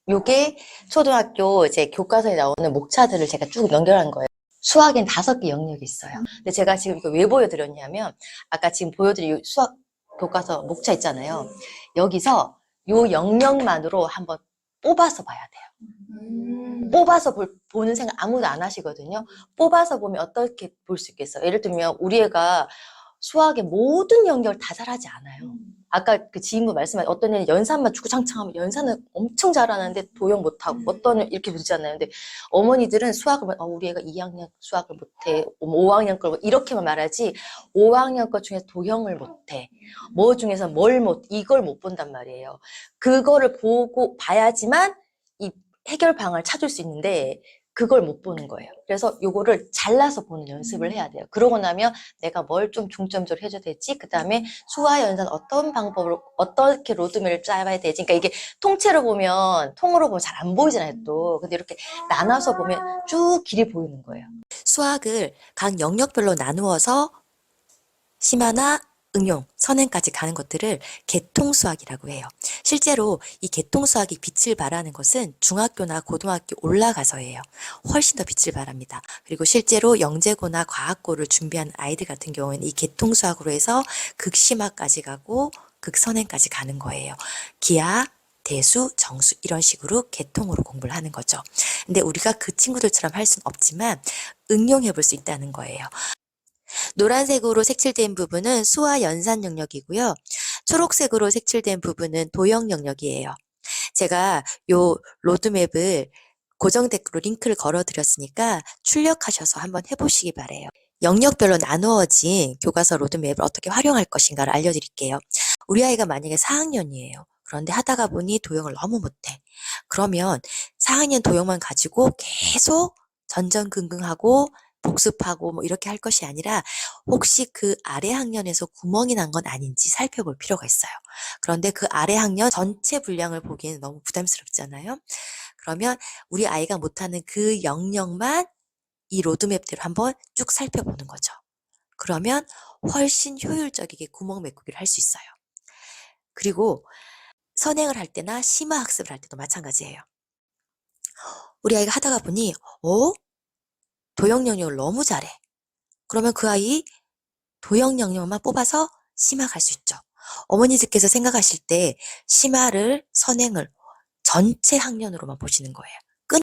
요게 초등학교 이제 교과서에 나오는 목차들을 제가 쭉 연결한 거예요. 수학엔 5개 영역이 있어요. 근데 제가 지금 이거 왜 보여드렸냐면, 아까 지금 보여드린 수학 교과서 목차 있잖아요. 여기서 요 영역만으로 한번 뽑아서 봐야 돼요. 뽑아서 보는 생각 아무도 안 하시거든요. 뽑아서 보면 어떻게 볼 수 있겠어요? 예를 들면 우리 애가 수학의 모든 영역을 다 잘하지 않아요. 아까 그 지인분 말씀하신 어떤 애는 연산만 주구장창하면 연산은 엄청 잘하는데 도형 못하고 어떤 애는 이렇게 보잖아요. 근데 어머니들은 수학을 우리 애가 2학년 수학을 못해 5학년 걸 이렇게만 말하지 5학년 것 중에 도형을 못해 뭐 중에서 이걸 못 본단 말이에요. 그거를 보고 봐야지만 이 해결 방안을 찾을 수 있는데 그걸 못 보는 거예요. 그래서 요거를 잘라서 보는 연습을 해야 돼요. 그러고 나면 내가 뭘 좀 중점적으로 해줘야 되지? 그 다음에 수화 연산 어떤 방법으로 어떻게 로드맵을 짜야 되지? 그러니까 이게 통째로 보면 통으로 보면 잘 안 보이잖아요 또. 근데 이렇게 나눠서 보면 쭉 길이 보이는 거예요. 수학을 각 영역별로 나누어서 심화나 응용, 선행까지 가는 것들을 개통수학이라고 해요. 실제로 이 개통수학이 빛을 발하는 것은 중학교나 고등학교 올라가서예요. 훨씬 더 빛을 발합니다. 그리고 실제로 영재고나 과학고를 준비한 아이들 같은 경우에는 이 개통수학으로 해서 극심화까지 가고 극선행까지 가는 거예요. 기하, 대수, 정수 이런 식으로 개통으로 공부를 하는 거죠. 근데 우리가 그 친구들처럼 할 수는 없지만 응용해 볼 수 있다는 거예요. 노란색으로 색칠된 부분은 수화 연산 영역이고요. 초록색으로 색칠된 부분은 도형 영역이에요. 제가 요 로드맵을 고정 댓글로 링크를 걸어드렸으니까 출력하셔서 한번 해보시기 바래요. 영역별로 나누어진 교과서 로드맵을 어떻게 활용할 것인가를 알려드릴게요. 우리 아이가 만약에 4학년이에요. 그런데 하다가 보니 도형을 너무 못해. 그러면 4학년 도형만 가지고 계속 전전긍긍하고 복습하고 뭐 이렇게 할 것이 아니라 혹시 그 아래 학년에서 구멍이 난 건 아닌지 살펴볼 필요가 있어요. 그런데 그 아래 학년 전체 분량을 보기에는 너무 부담스럽잖아요. 그러면 우리 아이가 못하는 그 영역만 이 로드맵대로 한번 쭉 살펴보는 거죠. 그러면 훨씬 효율적이게 구멍 메꾸기를 할 수 있어요. 그리고 선행을 할 때나 심화 학습을 할 때도 마찬가지예요. 우리 아이가 하다가 보니 도형 영역을 너무 잘해. 그러면 그 아이 도형 영역만 뽑아서 심화 갈 수 있죠. 어머니들께서 생각하실 때 심화를 선행을 전체 학년으로만 보시는 거예요.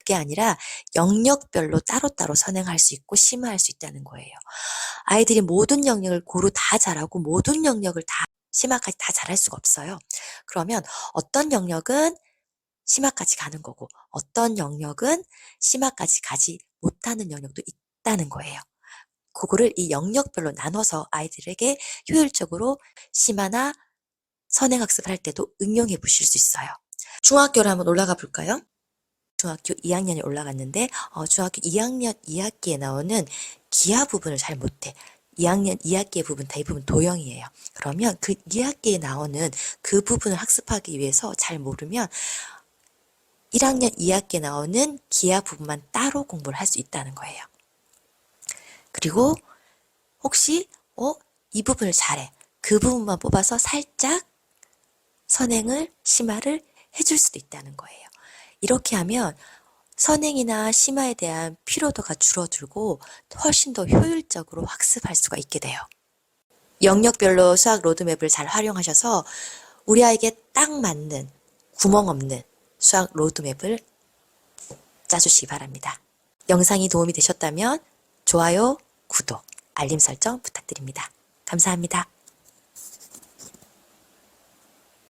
게 아니라 영역별로 따로따로 선행할 수 있고 심화할 수 있다는 거예요. 아이들이 모든 영역을 고루 다 잘하고 모든 영역을 다 심화까지 다 잘할 수가 없어요. 그러면 어떤 영역은 심화까지 가는 거고 어떤 영역은 심화까지 가지 못하는 영역도 있다는 거예요. 그거를 이 영역별로 나눠서 아이들에게 효율적으로 심화나 선행학습을 할 때도 응용해 보실 수 있어요. 중학교로 한번 올라가 볼까요? 중학교 2학년이 올라갔는데 중학교 2학년 2학기에 나오는 기하 부분을 잘 못해. 2학년 2학기의 부분 대부분 도형이에요. 그러면 그 2학기에 나오는 그 부분을 학습하기 위해서 잘 모르면 1학년 2학기에 나오는 기하 부분만 따로 공부를 할 수 있다는 거예요. 그리고 혹시 이 부분을 잘해. 그 부분만 뽑아서 살짝 선행을 심화를 해줄 수도 있다는 거예요. 이렇게 하면 선행이나 심화에 대한 피로도가 줄어들고 훨씬 더 효율적으로 학습할 수가 있게 돼요. 영역별로 수학 로드맵을 잘 활용하셔서 우리 아이에게 딱 맞는 구멍 없는 수학 로드맵을 짜주시기 바랍니다. 영상이 도움이 되셨다면 좋아요, 구독, 알림 설정 부탁드립니다. 감사합니다.